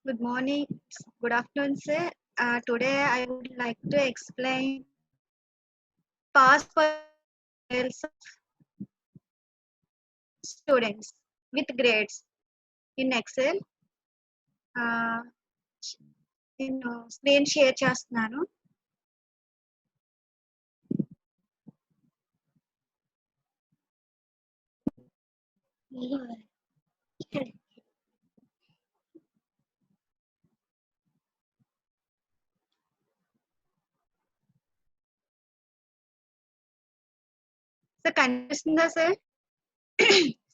Good morning, good afternoon, sir. Today I would like to explain past percentiles of students with grades in Excel. Uh, నేను screen share చేస్తున్నాను. Sir కనిపిస్తుందా sir?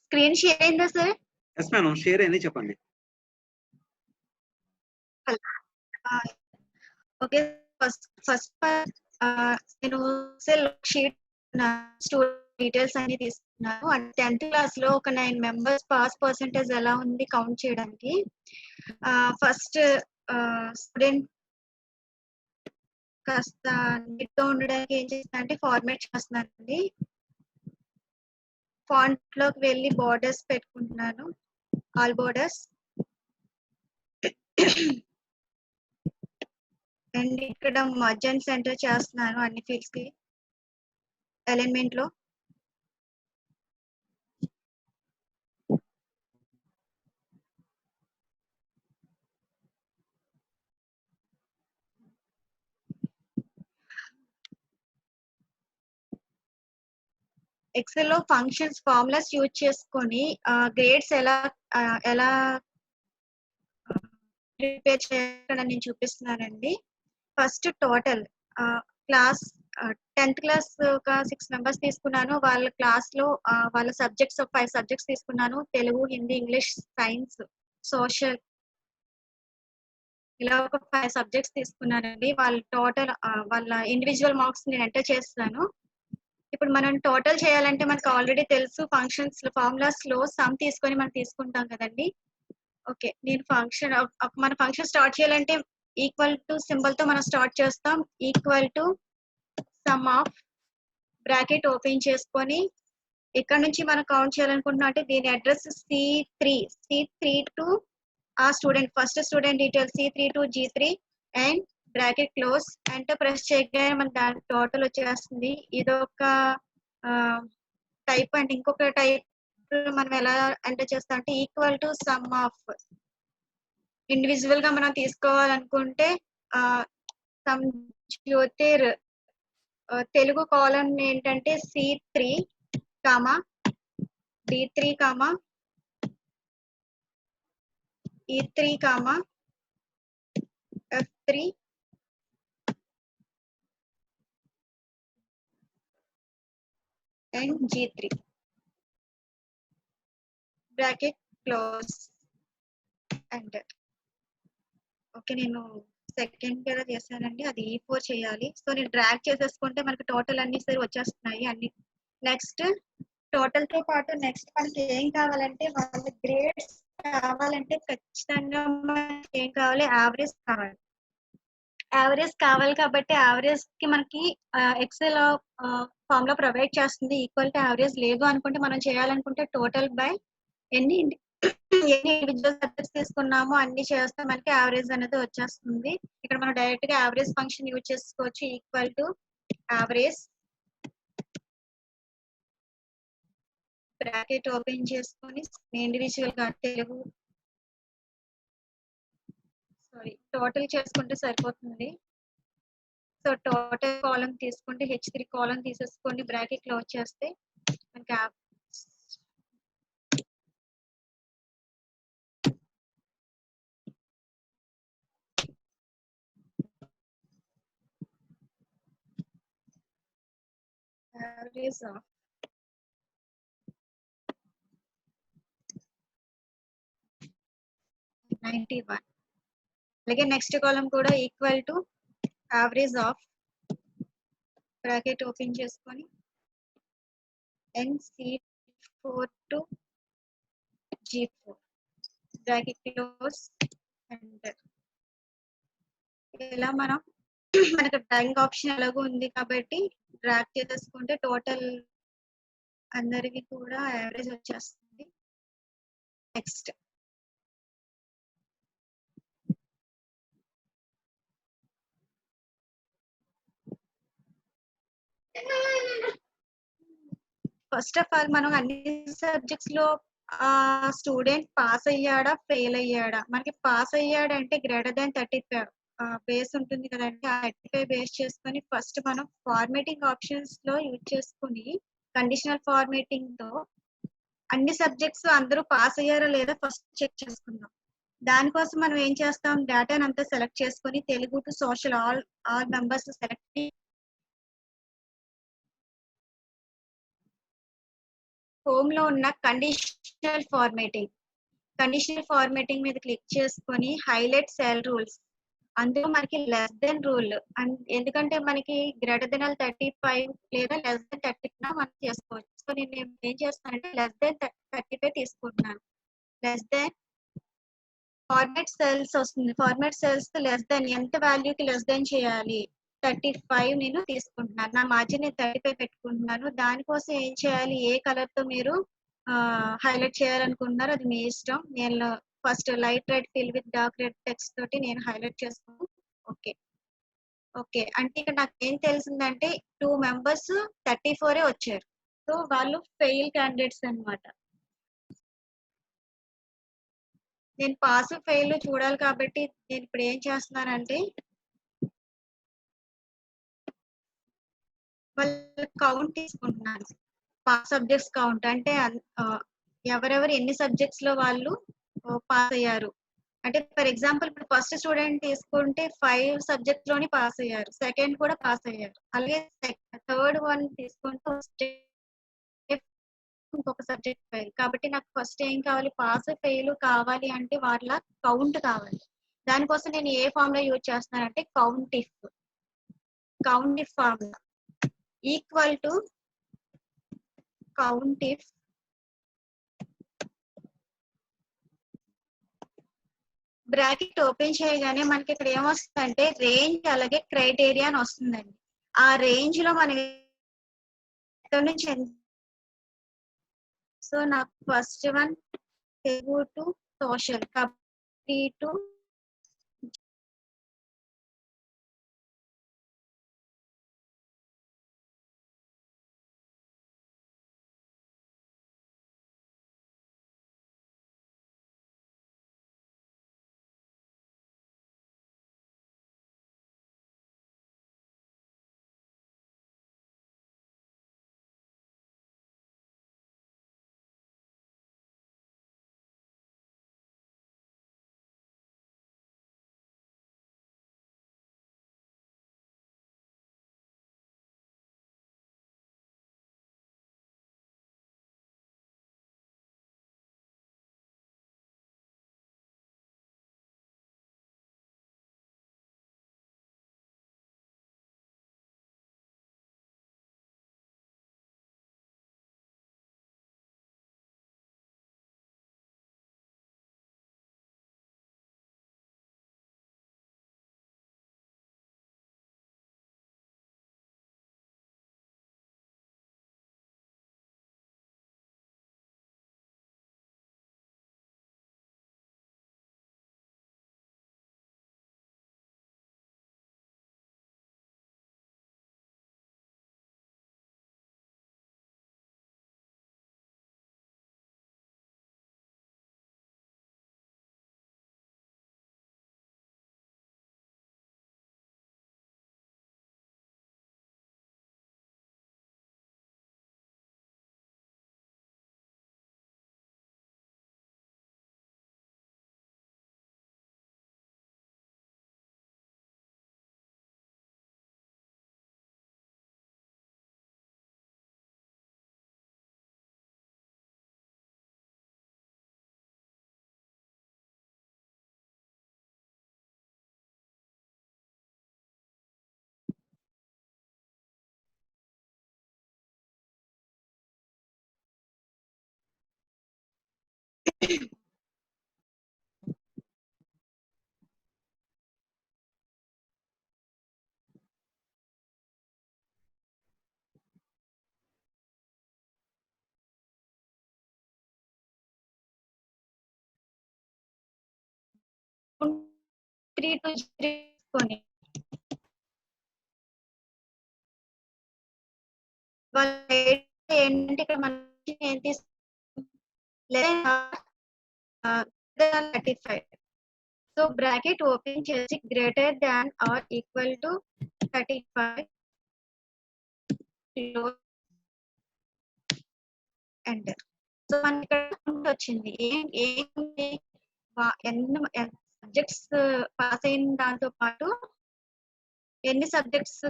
Screen share అయిందా sir? Yes madam, share అయింది, చెప్పండి. Okay, first నేను XL sheet student details అన్ని తీసుకున్నాను. అంటే 10th క్లాస్ లో ఒక 9 మెంబర్స్ పాస్ పర్సెంటేజ్ ఎలా ఉంది కౌంట్ చేయడానికి. ఫస్ట్ స్టూడెంట్ కాస్త నీట్ గా ఉండడానికి ఏం చేస్తాను అంటే ఫార్మాట్ చేస్తున్నానండి. ఫాంట్ లోకి వెళ్ళి బోర్డర్స్ పెట్టుకుంటున్నాను, ఆల్ బోర్డర్స్. అండ్ ఇక్కడ మర్జ్ అండ్ సెంటర్ చేస్తున్నాను అన్ని ఫీల్డ్స్ కి అలైన్మెంట్ లో. ఎక్సెల్ లో ఫంక్షన్స్ ఫార్ములాస్ యూజ్ చేసుకొని గ్రేడ్స్ ఎలా ప్రిపేర్ చేయాలని నేను చూపిస్తున్నానండి. First total class 10th class ఒక 6 మెంబర్స్ తీసుకున్నాను. వాళ్ళ క్లాస్ లో వాళ్ళ సబ్జెక్ట్స్ 5 సబ్జెక్ట్స్ తీసుకున్నాను. Telugu, Hindi, English, science, social, ఇలా ఒక 5 సబ్జెక్ట్స్ తీసుకున్నానండి. వాళ్ళ టోటల్ వాళ్ళ ఇండివిజువల్ మార్క్స్ నేను ఎంటర్ చేస్తాను. ఇప్పుడు మనం టోటల్ చేయాలంటే మనకు ఆల్రెడీ తెలుసు, ఫంక్షన్స్ ఫార్ములాస్ లో సమ్ తీసుకొని మనం తీసుకుంటాం కదండి. ఓకే, నేను మన ఫంక్షన్ స్టార్ట్ చేయాలంటే ఈక్వల్ టు సింబల్ తో మనం స్టార్ట్ చేస్తాం. Equal to some of bracket open చేసుకొని ఇక్కడ నుంచి మనం కౌంట్ చేయాలనుకుంటున్నాం అంటే దీని అడ్రస్ C3 టు ఆ student first student details C3 to G3 and bracket close. Enter press చేయగానే మనకి దాని టోటల్ వచ్చేస్తుంది. ఇదొక టైప్. అండ్ ఇంకొక టైప్ మనం ఎలా ఎంటర్ చేస్తాం అంటే equal to some of. Individual గా మనం తీసుకోవాలనుకుంటే సమ్ జ్యోతిర్ తెలుగు కాలమ్ ఏంటంటే C3 comma D3 comma E3 comma F3 and G3 bracket close enter. Okay, నేను సెకండ్ కదా చేశానండి, అది E4 చేయాలి. సో నేను డ్రాగ్ చేసేసుకుంటే మనకి టోటల్ అన్ని సరి వచ్చేస్తున్నాయి అన్ని. నెక్స్ట్ టోటల్ తో పాటు నెక్స్ట్ మనకి ఏం కావాలంటే వాళ్ళ గ్రేడ్స్ కావాలంటే ఖచ్చితంగా మనకి ఏం కావాలి, యావరేజ్ కావాలి. యావరేజ్ కావాలి కాబట్టి యావరేజ్ కి మనకి ఎక్సెల్ ఫామ్ లో ప్రొవైడ్ చేస్తుంది. ఈక్వల్ టు యావరేజ్ లేదు అనుకుంటే మనం చేయాలనుకుంటే టోటల్ బై ఎన్ని ఇండివిజువల్ సబ్జెక్ట్స్ తీసుకున్నామో అన్ని చేస్తే మనకి యావరేజ్ అనేది వచ్చేస్తుంది. ఇక్కడ మనం డైరెక్ట్ గా యావరేజ్ ఫంక్షన్ యూజ్ చేసుకోవచ్చు. Equal to average bracket open చేసుకొని ఇండివిజువల్ గా తెలుగు టోటల్ చేసుకుంటే సరిపోతుంది. సో టోటల్ కాలం తీసుకుంటే H3 కాలం తీసేసుకొని బ్రాకెట్ క్లోజ్ చేస్తే మనకి యావరేజ్ 91. అలాగే నెక్స్ట్ కాలం కూడా equal to average of bracket open చేసుకొని C4 to G4 bracket close enter. ఇలా మనం మనకు డ్రాయింగ్ ఆప్షన్ ఎలాగో ఉంది కాబట్టి డ్రాగ్ చేసేసుకుంటే టోటల్ అందరికి కూడా యావరేజ్ వచ్చేస్తుంది. నెక్స్ట్ ఫస్ట్ ఆఫ్ ఆల్ మనం అన్ని సబ్జెక్ట్స్ లో స్టూడెంట్ పాస్ అయ్యాడా ఫెయిల్ అయ్యాడా, మనకి పాస్ అయ్యాడంటే గ్రేటర్ దాన్ 35 బేస్ ఉంటుంది కదండి. ఆ 35 బేస్ చేసుకొని ఫస్ట్ మనం ఫార్మేటింగ్ ఆప్షన్స్ లో యూజ్ చేసుకుని కండిషనల్ ఫార్మేటింగ్ తో అన్ని సబ్జెక్ట్స్ అందరూ పాస్ అయ్యారా లేదా ఫస్ట్ చెక్ చేసుకుందాం. దానికోసం మనం ఏం చేస్తాం, డేటాను అంతా సెలెక్ట్ చేసుకొని Telugu to social all members select home లో ఉన్న కండిషనల్ ఫార్మేటింగ్ మీద క్లిక్ చేసుకొని హైలైట్ సెల్ రూల్స్, అందులో మనకి లెస్ దెన్ రూల్ ఎందుకంటే మనకి గ్రేటర్ దెన్ 35 లేదా లెస్ దెన్ 30 మనం చేసుకోవచ్చు. సో నేను ఏం చేస్తానంటే లెస్ దెన్ 35 తీసుకుంటున్నాను. లెస్ దెన్ ఫార్మాట్ సెల్స్ వస్తుంది. ఫార్మాట్ సెల్స్ లెస్ దెన్ ఎంత వాల్యూకి లెస్ దెన్ చేయాలి, 35 నేను తీసుకుంటున్నాను. నా మార్జిన్ నేను 35 పెట్టుకుంటున్నాను. దానికోసం ఏం చేయాలి, ఏ కలర్ తో మీరు హైలైట్ చేయాలనుకుంటున్నారో అది మీ ఇష్టం. నేను first light red fill with dark red text తోటి నేను హైలైట్ చేస్తాను. ఓకే ఓకే అంటే ఇక్కడ నాకు ఏం తెలిసిందంటే 2 మెంబర్స్ 34 వచ్చారు. సో వాళ్ళు ఫెయిల్ క్యాండిడేట్స్ అన్నమాట. నేను పాస్ ఫెయిల్ చూడాలి కాబట్టి నేను ఇప్పుడు ఏం చేస్తున్నానంటే వాళ్ళ కౌంట్ తీసుకుంటున్నాను. పాస్ సబ్జెక్ట్స్ కౌంట్ అంటే ఎవరెవరు ఎన్ని సబ్జెక్ట్స్ లో వాళ్ళు పాస్ అయ్యారు. అంటే ఫర్ ఎగ్జాంపుల్ ఇప్పుడు ఫస్ట్ స్టూడెంట్ తీసుకుంటే 5 సబ్జెక్ట్స్ లోని పాస్ అయ్యారు, సెకండ్ కూడా పాస్ అయ్యారు. అలాగే థర్డ్ వన్ తీసుకుంటే ఇంకొక సబ్జెక్ట్ ఫెయిల్. కాబట్టి నాకు ఫస్ట్ ఏం కావాలి, పాస్ ఫెయిల్ కావాలి అంటే వాళ్ళ కౌంట్ కావాలి. దానికోసం నేను ఏ ఫార్ములా యూజ్ చేస్తున్నానంటే count if formula equal to count if bracket open చేయగానే మనకి ఇక్కడ ఏమొస్తుందంటే రేంజ్ అలాగే క్రైటీరియా అని వస్తుందండి. ఆ రేంజ్ లో మనకి ఎక్కడి నుంచి సో నాకు first one Telugu to social కాబట్టి టు త్రీ టు తీసుకొని వాళ్ళ ఏంటంటే ఇక్కడ మనం ఏం తీసుకుంటాం 35. సో బ్రాకెట్ ఓపెన్ చేసి greater than or equal to 35 close enter. So మనకి ఇక్కడ వచ్చింది ఏంటి ఎన్ని సబ్జెక్ట్స్ పాస్ అయిన దాంతో పాటు ఎన్ని సబ్జెక్ట్స్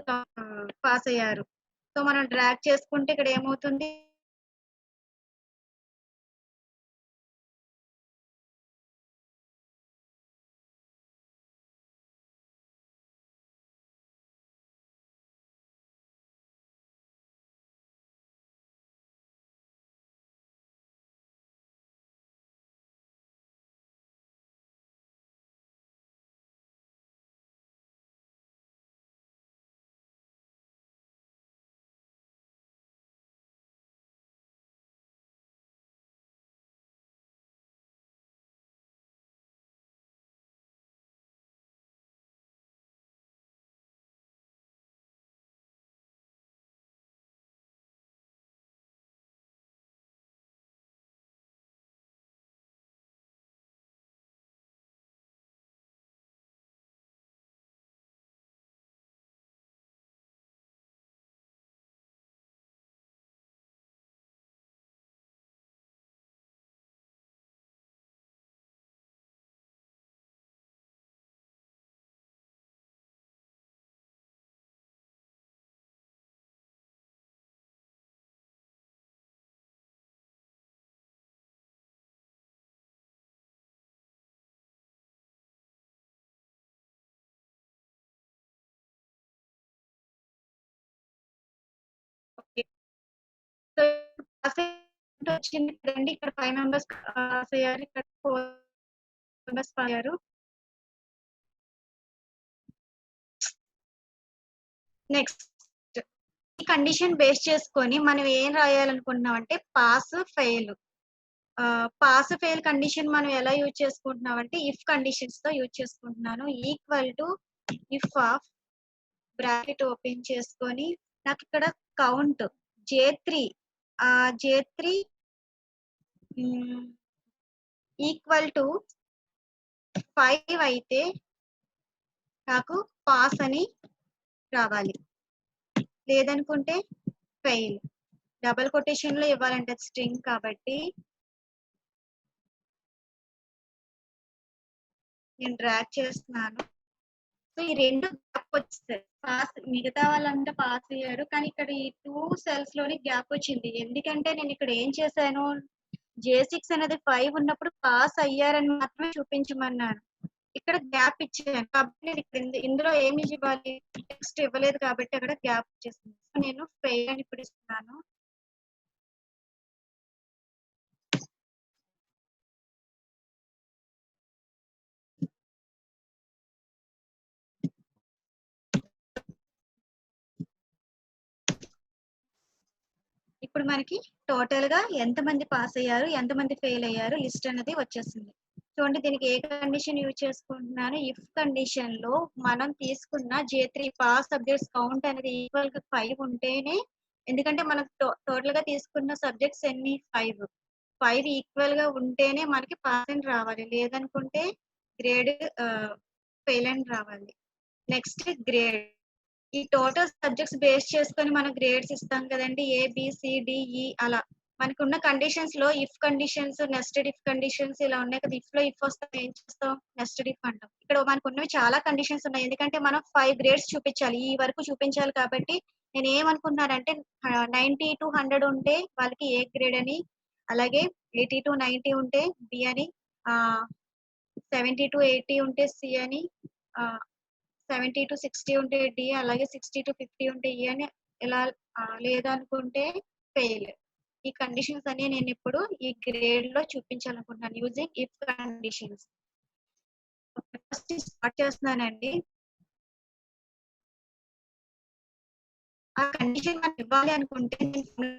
పాస్ అయ్యారు. సో మనం డ్రాగ్ చేసుకుంటే ఇక్కడ ఏమవుతుంది, సో పాస్ వచ్చింది కదండి. ఇక్కడ 5 మెంబర్స్ పాస్ అయ్యారు, ఇక్కడ 4 మెంబర్స్ పాస్ అయ్యారు. నెక్స్ట్ ఈ కండిషన్ బేస్ చేసుకొని మనం ఏం రాయాలనుకుంటున్నాం అంటే pass fail. Pass fail condition మనం ఎలా యూజ్ చేసుకుంటున్నాం అంటే ఇఫ్ కండిషన్స్ తో యూజ్ చేసుకుంటున్నాను. Equal to if of bracket open చేసుకొని నాకు ఇక్కడ count J3 J3 equal to 5 అయితే నాకు పాస్ అని రావాలి, లేదనుకుంటే ఫెయిల్. డబుల్ కొటేషన్ లో ఇవ్వాలంటే స్ట్రింగ్ కాబట్టి నేను డ్రాగ్ చేస్తున్నాను. సో ఈ రెండు గ్యాప్ వచ్చేసాయి. పాస్ మిగతా వాళ్ళంతా పాస్ అయ్యారు, కానీ ఇక్కడ ఈ 2 సెల్స్ లోని గ్యాప్ వచ్చింది. ఎందుకంటే నేను ఇక్కడ ఏం చేశాను, J6 అనేది 5 ఉన్నప్పుడు పాస్ అయ్యారని మాత్రమే చూపించమన్నాను. ఇక్కడ గ్యాప్ ఇచ్చాను కాబట్టి నేను ఇక్కడ ఇందులో ఏమి ఇవ్వాలి, టెక్స్ట్ ఇవ్వలేదు కాబట్టి అక్కడ గ్యాప్ వచ్చేసింది. సో నేను ఫెయిల్ అని ఇప్పుడు ఇస్తున్నాను. ఇప్పుడు మనకి టోటల్ గా ఎంతమంది పాస్ అయ్యారు, ఎంతమంది ఫెయిల్ అయ్యారు లిస్ట్ అనేది వచ్చేసింది. చూడండి, దీనికి ఏ కండిషన్ యూజ్ చేసుకుంటున్నాను, ఇఫ్ కండిషన్ లో మనం తీసుకున్న J3 పాస్ సబ్జెక్ట్స్ కౌంట్ అనేది ఈక్వల్ గా 5 ఉంటేనే, ఎందుకంటే మనం టోటల్ గా తీసుకున్న సబ్జెక్ట్స్ ఎన్ని 5 ఈక్వల్ గా ఉంటేనే మనకి పాస్ అని రావాలి, లేదనుకుంటే గ్రేడ్ ఫెయిల్ అని రావాలి. నెక్స్ట్ గ్రేడ్, ఈ టోటల్ సబ్జెక్ట్స్ బేస్ చేసుకొని మనం గ్రేడ్స్ ఇస్తాం కదండి, ABCDE అలా. మనకు ఉన్న కండిషన్స్ లో if conditions, nested if conditions ఇలా ఉన్నాయి కదా. ఇఫ్ లో ఇఫ్ వస్తాం ఏం చేస్తాం, నెస్టెడ్ ఇఫ్ అంటాం. ఇక్కడ మనకు ఉన్నవి చాలా కండిషన్స్ ఉన్నాయి, ఎందుకంటే మనం 5 గ్రేడ్స్ చూపించాలి, ఈ వరకు చూపించాలి. కాబట్టి నేను ఏమనుకుంటున్నానంటే 90 to 100 ఉంటే వాళ్ళకి ఏ గ్రేడ్ అని, అలాగే 80 to 90 ఉంటే B అని, 70 to 80 ఉంటే C అని, 70 to 60 ఉంటే D, అలాగే 60 to 50 ఉంటే E అని, ఇలా లేదనుకుంటే ఫెయిల్. ఈ కండిషన్స్ అన్ని నేను ఇప్పుడు ఈ గ్రేడ్ లో చూపించాలనుకుంటున్నాను using if conditions. First start చేస్తున్నానండి. ఆ కండిషన్ మనం ఇవ్వాలి అనుకుంటే నేను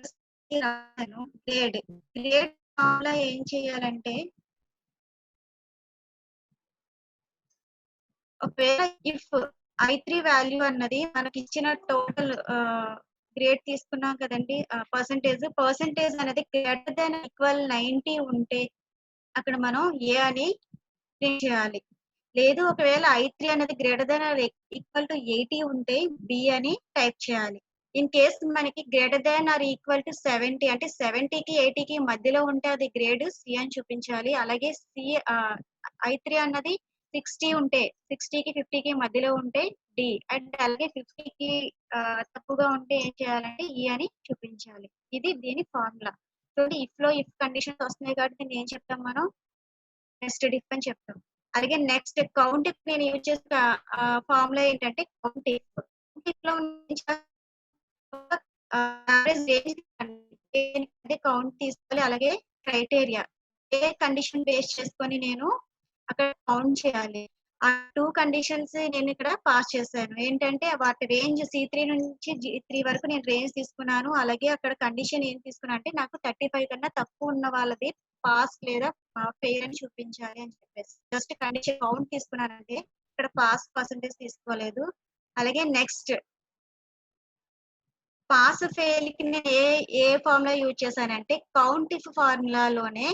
రాశాను గ్రేడ్. గ్రేడ్ ఫార్ములా ఏం చేయాలంటే, ఒకవేళ ఇఫ్ I3 వాల్యూ అన్నది మనకి ఇచ్చిన టోటల్ గ్రేడ్ తీసుకున్నాం కదండి పర్సంటేజ్ అనేది గ్రేటర్ దాన్ ఈక్వల్ 90 ఉంటే అక్కడ మనం ఏ అని ప్రింట్ చేయాలి. లేదు ఒకవేళ I3 అనేది greater than or equal to 80 ఉంటే బి అని టైప్ చేయాలి. ఇన్ కేస్ మనకి greater than or equal to 70 అంటే 70కి 80కి మధ్యలో ఉంటే అది గ్రేడ్ సి అని చూపించాలి. అలాగే I3 అన్నది 60 ఉంటే 60కి 50కి మధ్యలో ఉంటే డి అండ్ అలాగే 50కి తక్కువగా ఉంటే ఏం చేయాలంటే ఈ అని చూపించాలి. ఇది దీని ఫార్ములా. సో ఇఫ్ కండిషన్స్ వస్తున్నాయి కాబట్టి దీన్ని ఏం చెప్తాం మనం నెస్టెడ్ ఇఫ్ అని చెప్తాం. అలాగే నెక్స్ట్ కౌంట్ ఇఫ్ నేను యూజ్ చేసిన ఫార్ములా ఏంటంటే కౌంట్ ఇఫ్ లో కౌంట్ తీసుకోవాలి. అలాగే క్రైటీరియా ఏ కండిషన్ బేస్ చేసుకొని నేను అక్కడ కౌంట్ చేయాలి. ఆ 2 కండిషన్స్ నేను ఇక్కడ పాస్ చేశాను. ఏంటంటే వాటి రేంజ్ C3 నుంచి G3 వరకు నేను రేంజ్ తీసుకున్నాను. అలాగే అక్కడ కండిషన్ ఏం తీసుకున్నా అంటే నాకు 35 కన్నా తక్కువ ఉన్న వాళ్ళది పాస్ లేదా ఫెయిల్ అని చూపించాలి అని చెప్పేసి జస్ట్ కండిషన్ కౌంట్ తీసుకున్నానంటే ఇక్కడ పాస్ పర్సంటేజ్ తీసుకోలేదు. అలాగే నెక్స్ట్ పాస్ ఫెయిల్ కి నేను ఏ ఫార్ములా యూజ్ చేశానంటే కౌంట్ ఇఫ్ ఫార్ములాలోనే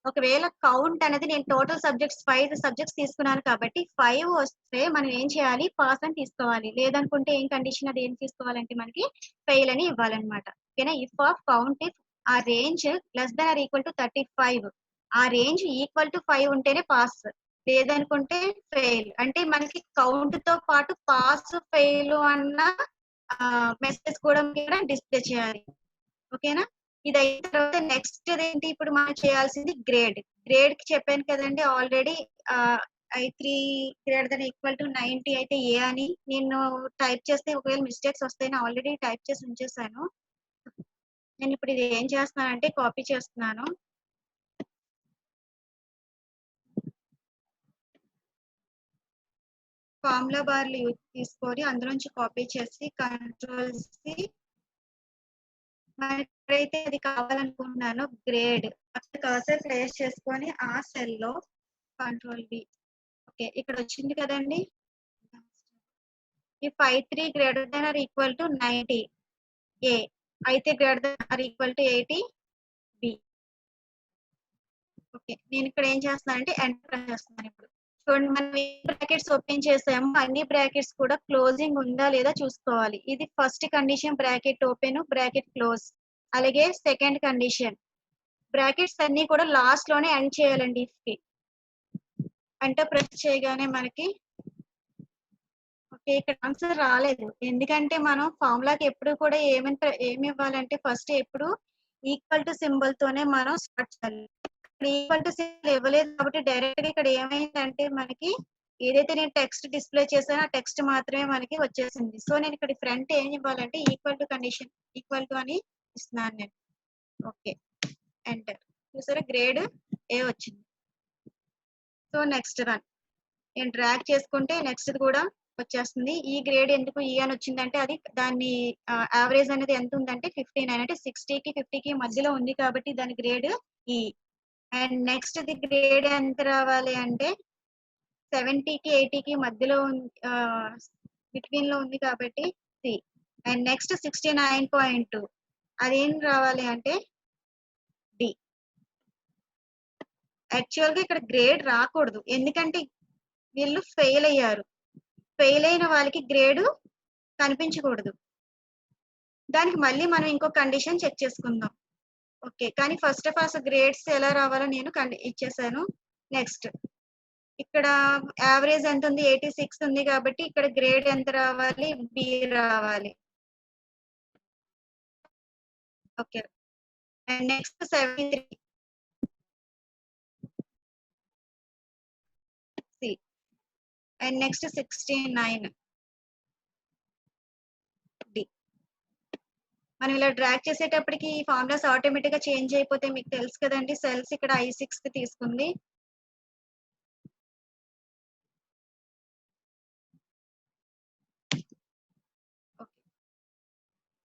ఒకవేళ కౌంట్ అనేది నేను టోటల్ సబ్జెక్ట్స్ 5 సబ్జెక్ట్స్ తీసుకున్నాను కాబట్టి 5 వస్తే మనం ఏం చేయాలి పాస్ అని తీసుకోవాలి. లేదనుకుంటే ఏం కండిషన్ అది ఏం తీసుకోవాలంటే మనకి ఫెయిల్ అని ఇవ్వాలన్నమాట. ఓకేనా. ఇఫ్ ఆఫ్ కౌంట్ ఇఫ్ ఆ range less than or equal to 35 ఆ రేంజ్ ఈక్వల్ టు 5 ఉంటేనే పాస్, లేదనుకుంటే ఫెయిల్. అంటే మనకి కౌంట్ తో పాటు పాస్ ఫెయిల్ అన్న మెసేజ్ కూడా డిస్ప్లే చేయాలి. ఓకేనా. ఇది అయిన తర్వాత నెక్స్ట్ ఏంటి ఇప్పుడు మనం చేయాల్సింది గ్రేడ్. గ్రేడ్ కి చెప్పాను కదండి already I3 greater then equal to 90 అయితే ఏ అని నేను టైప్ చేస్తే ఒకవేళ మిస్టేక్స్ వస్తాయని ఆల్రెడీ టైప్ చేసి ఉంచేసాను. నేను ఇప్పుడు ఇది ఏం చేస్తున్నానంటే కాపీ చేస్తున్నాను. ఫార్ములా బార్లు తీసుకొని అందులోంచి కాపీ చేసి కంట్రోల్ సి మనకైతే అది కావాలనుకుంటున్నాను గ్రేడ్ అక్కడ కర్సర్ ప్లేస్ చేసుకొని ఆ సెల్ లో కంట్రోల్ బి. ఓకే ఇక్కడ వచ్చింది కదండి. If I3 greater than or equal to 90 A అయితే greater than or equal to 80 B. Okay నేను ఇక్కడ ఏం చేస్తున్నానంటే ఎంటర్ చేస్తున్నాను. ఇప్పుడు చూడండి మనం ఏ బ్రాకెట్స్ ఓపెన్ చేసామో అన్ని బ్రాకెట్స్ కూడా క్లోజింగ్ ఉందా లేదా చూసుకోవాలి. ఇది first condition bracket open bracket close. అలాగే సెకండ్ కండిషన్ బ్రాకెట్స్ అన్ని కూడా లాస్ట్ లోనే ఎండ్ చేయాలండి. ఇఫ్ కి అంటే ప్రెస్ చేయగానే మనకి ఓకే ఇక్కడ ఆన్సర్ రాలేదు. ఎందుకంటే మనం ఫార్ములాకి ఎప్పుడు కూడా ఏమి ఇవ్వాలంటే ఫస్ట్ ఎప్పుడు ఈక్వల్ టు సింబల్ తోనే మనం స్టార్ట్ చేయాలి. ఈక్వల్ టు సింబల్ ఇవ్వలేదు కాబట్టి డైరెక్ట్ గా ఇక్కడ ఏమైందంటే మనకి ఏదైతే నేను టెక్స్ట్ డిస్ప్లే చేశానో ఆ టెక్స్ట్ మాత్రమే మనకి వచ్చేసింది. సో నేను ఇక్కడ ఫ్రంట్ ఏం ఇవ్వాలంటే equal to condition equal to అని ఇస్తున్నాను నేను. Okay enter. చూసారా గ్రేడ్ ఏ వచ్చింది. సో నెక్స్ట్ రన్ నేను డ్రాగ్ చేసుకుంటే నెక్స్ట్ కూడా వచ్చేస్తుంది. ఈ గ్రేడ్ ఎందుకు ఈ అని వచ్చిందంటే అది దాని యావరేజ్ అనేది ఎంత ఉందంటే 59 అంటే 60కి 50కి మధ్యలో ఉంది కాబట్టి దాని గ్రేడ్ ఈ. అండ్ నెక్స్ట్ ది గ్రేడ్ ఎంత రావాలి అంటే 70కి 80కి మధ్యలో బిట్వీన్ లో ఉంది కాబట్టి సి. అండ్ నెక్స్ట్ 69.2 అదేం రావాలి అంటే డి. యాక్చువల్ గా ఇక్కడ గ్రేడ్ రాకూడదు ఎందుకంటే వీళ్ళు ఫెయిల్ అయ్యారు. ఫెయిల్ అయిన వాళ్ళకి గ్రేడ్ కనిపించకూడదు. దానికి మళ్ళీ మనం ఇంకో కండిషన్ చెక్ చేసుకుందాం. ఓకే కానీ ఫస్ట్ ఆఫ్ ఆల్ గ్రేడ్స్ ఎలా రావాలో నేను ఇచ్చేసాను. నెక్స్ట్ ఇక్కడ యావరేజ్ ఎంత ఉంది 86 ఉంది కాబట్టి ఇక్కడ గ్రేడ్ ఎంత రావాలి బి రావాలి. Okay and next 73 C and next 69 D. మనం ఇలా డ్రాగ్ చేసేటప్పటికి ఈ ఫార్ములాస్ ఆటోమేటిక్ గా చేంజ్ అయిపోతే మీకు తెలుసు కదండి. సెల్స్ ఇక్కడ I6 కి తీసుకుంది.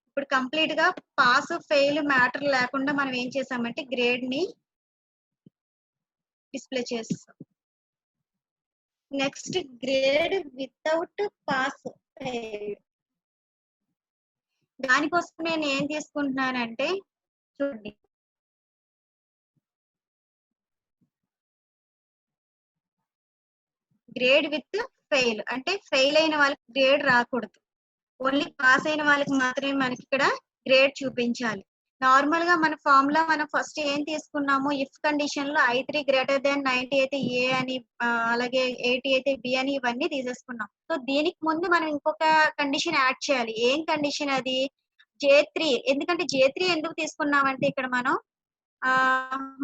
ఇప్పుడు కంప్లీట్ గా పాస్ ఫెయిల్ మ్యాటర్ లేకుండా మనం ఏం చేసామంటే గ్రేడ్ ని డిస్ప్లే చేస్తాం. Next grade without pass fail. దానికోసం నేను ఏం తీసుకుంటున్నానంటే చూడండి. Grade with fail. అంటే ఫెయిల్ అయిన వాళ్ళకి గ్రేడ్ రాకూడదు. ఓన్లీ పాస్ అయిన వాళ్ళకి మాత్రమే మనకి ఇక్కడ గ్రేడ్ చూపించాలి. నార్మల్ గా మన ఫార్ములా మనం ఫస్ట్ ఏం తీసుకున్నాము, ఇఫ్ కండిషన్ లో I3 గ్రేటర్ దెన్ 90 అయితే ఏ అని, అలాగే 80 అయితే బి అని ఇవన్నీ తీసేసుకున్నాం. సో దీనికి ముందు మనం ఇంకొక కండిషన్ యాడ్ చేయాలి. ఏం కండిషన్ అది? J3. ఎందుకంటే J3 ఎందుకు తీసుకున్నామంటే ఇక్కడ మనం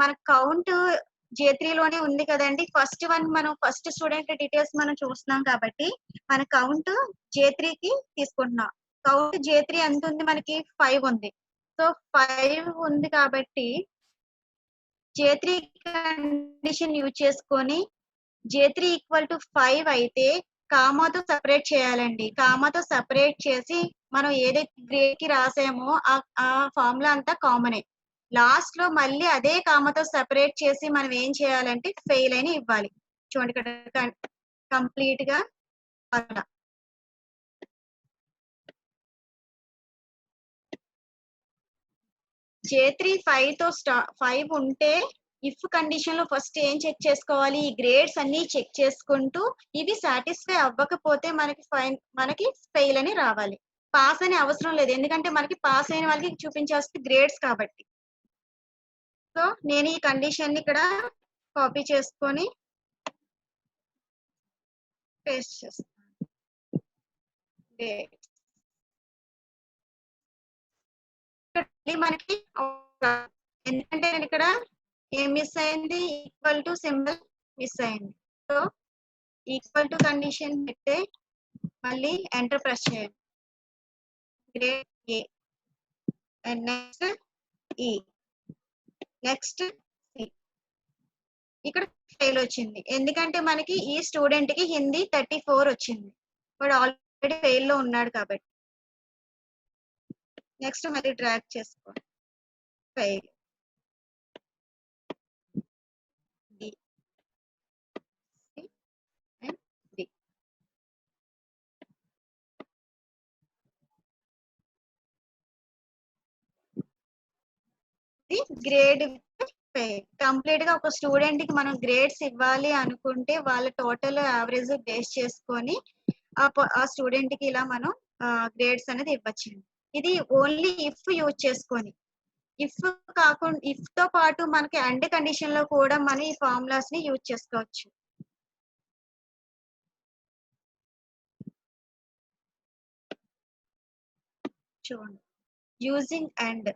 మన కౌంట్ J3 లోనే ఉంది కదండి. ఫస్ట్ వన్ మనం ఫస్ట్ స్టూడెంట్ డీటెయిల్స్ మనం చూస్తున్నాం కాబట్టి మన కౌంట్ J3 కి తీసుకుంటున్నాం. కౌంట్ J3 ఎంత ఉంది మనకి? 5 ఉంది. సో 5 ఉంది కాబట్టి J3 కండిషన్ యూజ్ చేసుకొని J3 ఈక్వల్ టు 5 అయితే కామాతో సెపరేట్ చేయాలండి. కామాతో సెపరేట్ చేసి మనం ఏదైతే గ్రేడ్ కి రాసామో ఆ ఫార్ములా అంతా కామనే. లాస్ట్ లో మళ్ళీ అదే కామాతో సెపరేట్ చేసి మనం ఏం చేయాలంటే ఫెయిల్ అని ఇవ్వాలి. చూడండి ఇక్కడ కంప్లీట్ గా అలా. J3 5 తో 5 ఉంటే ఇఫ్ కండిషన్ లో ఫస్ట్ ఏం చెక్ చేసుకోవాలి? ఈ గ్రేడ్స్ అన్ని చెక్ చేసుకుంటూ ఇవి సాటిస్ఫై అవ్వకపోతే మనకి ఫెయిల్ అని రావాలి. పాస్ అని అవసరం లేదు. ఎందుకంటే మనకి పాస్ అయిన వాళ్ళకి చూపించాల్సిన గ్రేడ్స్ కాబట్టి. సో నేను ఈ కండిషన్ ని ఇక్కడ కాపీ చేసుకొని పేస్ట్ చేస్తాను. మనకి ఎందుకంటే నేను ఇక్కడ ఏం మిస్ అయింది? ఈక్వల్ టు సింబల్ మిస్ అయింది. సో ఈక్వల్ టు కండిషన్ పెట్టి మళ్ళీ ఎంటర్ ప్రెస్ చేయండి. గ్రేడ్ ఏ అండ్ నెక్స్ట్ ఈ నెక్స్ట్ సి. ఇక్కడ ఫెయిల్ వచ్చింది. ఎందుకంటే మనకి ఈ స్టూడెంట్ కి హిందీ 34 వచ్చింది. వాడు ఆల్రెడీ ఫెయిల్ లో ఉన్నాడు కాబట్టి. నెక్స్ట్ మళ్ళీ డ్రాగ్ చేసుకో. Fail. D C and D. Grade complete గా ఒక స్టూడెంట్ కి మనం గ్రేడ్స్ ఇవ్వాలి అనుకుంటే వాళ్ళ టోటల్ యావరేజ్ బేస్ చేసుకొని ఆ స్టూడెంట్ కి ఇలా మనం గ్రేడ్స్ అనేది ఇవ్వచ్చు. ఇది ఓన్లీ ఇఫ్ యూజ్ చేసుకొని. ఇఫ్ కాకుండా ఇఫ్ తో పాటు మనకి అండ్ కండిషన్ లో కూడా మనం ఈ ఫార్ములాస్ ని యూజ్ చేసుకోవచ్చు. చూడండి, యూజింగ్ అండ్.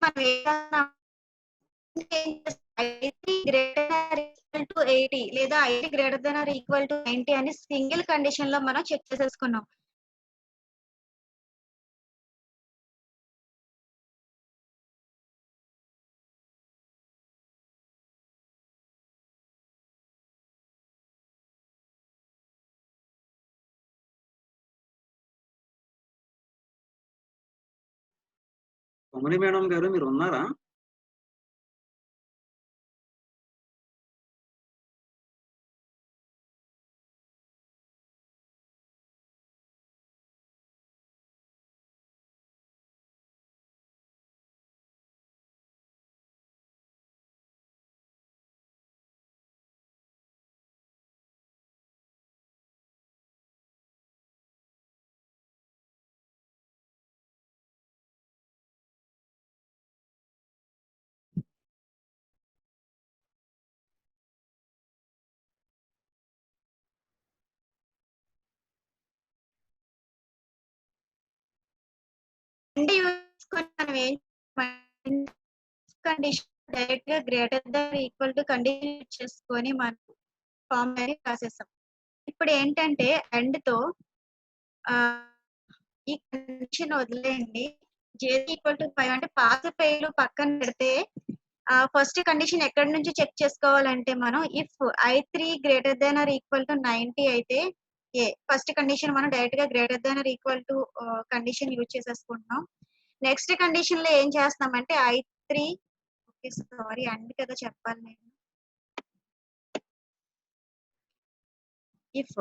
మనం టు 80 లేదా 80 greater than or equal to 90 అని సింగిల్ కండిషన్ లో మనం చెక్ చేసేసుకున్నాం. కొమలి మేడం గారు మీరు ఉన్నారా? అంటే యూజ్ మనం ఏం కండిషన్ డైరెక్ట్ గా greater than equal to condition చేసుకొని మనం ఫామ్ అని రాసేసాం. ఇప్పుడు ఏంటంటే ఎండ్ తో ఈ కండిషన్ వదిలేయండి. జేసీ ఈక్వల్ టు 5 అంటే పాస్ ఫెయిల్ పక్కన పెడితే ఫస్ట్ కండిషన్ ఎక్కడి నుంచి చెక్ చేసుకోవాలంటే మనం if I3 greater than or equal to 90 అయితే ఫస్ట్ కండిషన్ మనం డైరెక్ట్ గా greater than or equal to condition use చేసేసుకుంటున్నాం. నెక్స్ట్ కండిషన్ లో ఏం చేస్తున్నామంటే I3 సారీ అండ్ కదా చెప్పాలి నేను. ఇఫ్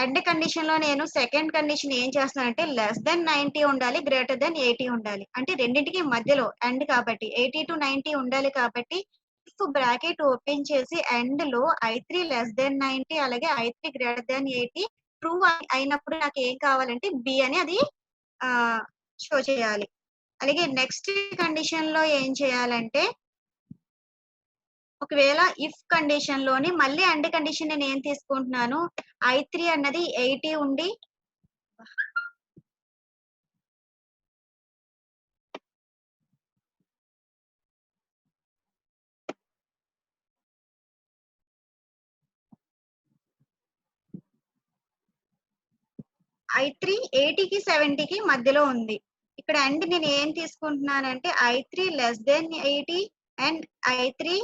అండ్ కండిషన్ లో నేను సెకండ్ కండిషన్ ఏం చేస్తున్నానంటే లెస్ దెన్ 90 ఉండాలి, గ్రేటర్ దెన్ 80 ఉండాలి. అంటే రెండింటికి మధ్యలో అండ్ కాబట్టి 80 to 90 ఉండాలి కాబట్టి ఇఫ్ బ్రాకెట్ ఓపెన్ చేసి ఎండ్ లో I3 లెస్ దెన్ 90 అలాగే I3 గ్రేటర్ దెన్ 80 ట్రూ అయినప్పుడు నాకు ఏం కావాలంటే బి అని అది షో చేయాలి. అలాగే నెక్స్ట్ కండిషన్ లో ఏం చేయాలంటే ఒకవేళ ఇఫ్ కండిషన్ లోని మళ్ళీ అండ్ కండిషన్ నేను ఏం తీసుకుంటున్నాను I3 అన్నది 80 ఉండి I3 80కి 70కి మధ్యలో ఉంది. ఇక్కడ అండ్ నేను ఏం తీసుకుంటున్నానంటే I3 less than 80 and I3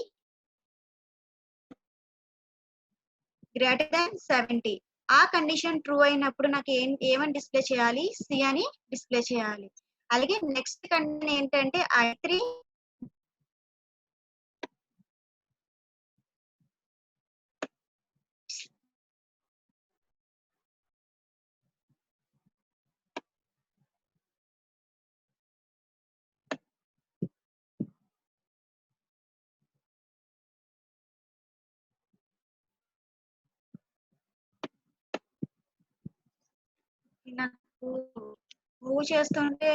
greater దాన్ 70. ఆ కండిషన్ ట్రూ అయినప్పుడు నాకు ఏమని డిస్ప్లే చేయాలి సి అని డిస్ప్లే చేయాలి. అలాగే నెక్స్ట్ కండిషన్ ఏంటంటే I3 నాకు మూవ్ చేస్తుంటే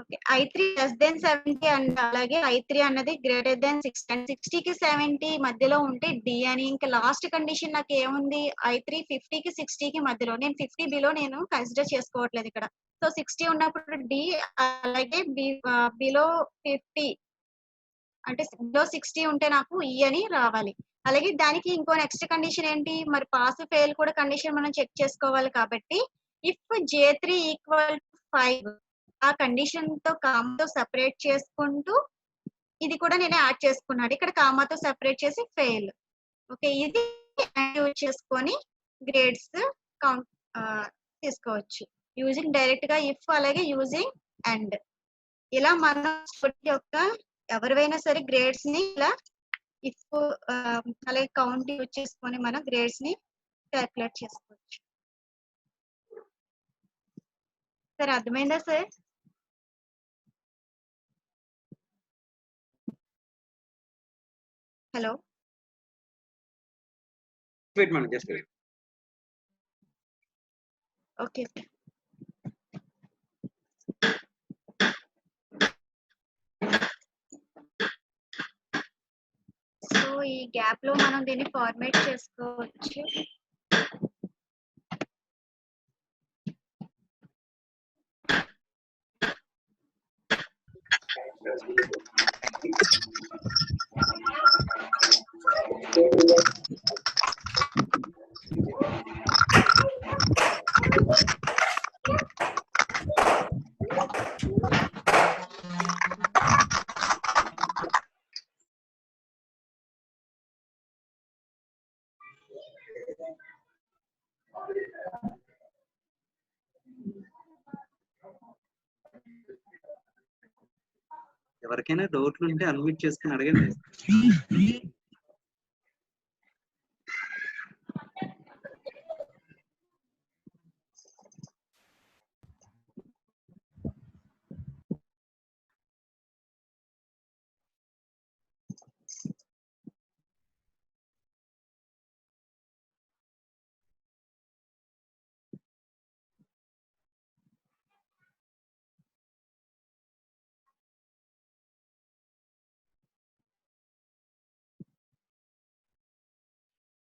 okay I3 less than 70 and అలాగే I3 అన్నది గ్రేటర్ దెన్ 60 అండ్ 60కి 70 మధ్యలో ఉంటే డి అని. ఇంకా లాస్ట్ కండిషన్ నాకు ఏముంది I3 50కి 60కి మధ్యలో, నేను 50 బిలో నేను కన్సిడర్ చేసుకోవట్లేదు ఇక్కడ. సో 60 ఉన్నప్పుడు డి అలాగే బిలో 50 అంటే బిలో 60 ఉంటే నాకు ఈ అని రావాలి. అలాగే దానికి ఇంకో నెక్స్ట్ కండిషన్ ఏంటి మరి పాస్ ఫెయిల్ కూడా కండిషన్ మనం చెక్ చేసుకోవాలి కాబట్టి ఇఫ్ J3 ఈక్వల్ టు 5 ఆ కండిషన్ తో కామాతో సెపరేట్ చేసుకుంటూ ఇది కూడా నేను యాడ్ చేసుకున్నాను. ఇక్కడ కామాతో సెపరేట్ చేసి ఫెయిల్. ఓకే ఇది యూజ్ చేసుకొని గ్రేడ్స్ కౌంట్ తీసుకోవచ్చు యూజింగ్ డైరెక్ట్ గా ఇఫ్ అలాగే యూజింగ్ అండ్. ఇలా మనం స్టూడెంట్ యొక్క ఎవరివైనా సరే గ్రేడ్స్ ని ఇలా ఇఫ్ అలాగే కౌంట్ యూజ్ చేసుకొని మనం గ్రేడ్స్ ని క్యాల్కులేట్ చేసుకోవచ్చు. సరే అర్థమైందా sir? Hello wait madam, just wait. Okay so ఈ గ్యాప్ లో మనం దీన్ని ఫార్మాట్ చేసుకోవచ్చు. ఎవరికైనా డౌట్లు ఉంటే అన్మ్యూట్ చేసుకుని అడగండి.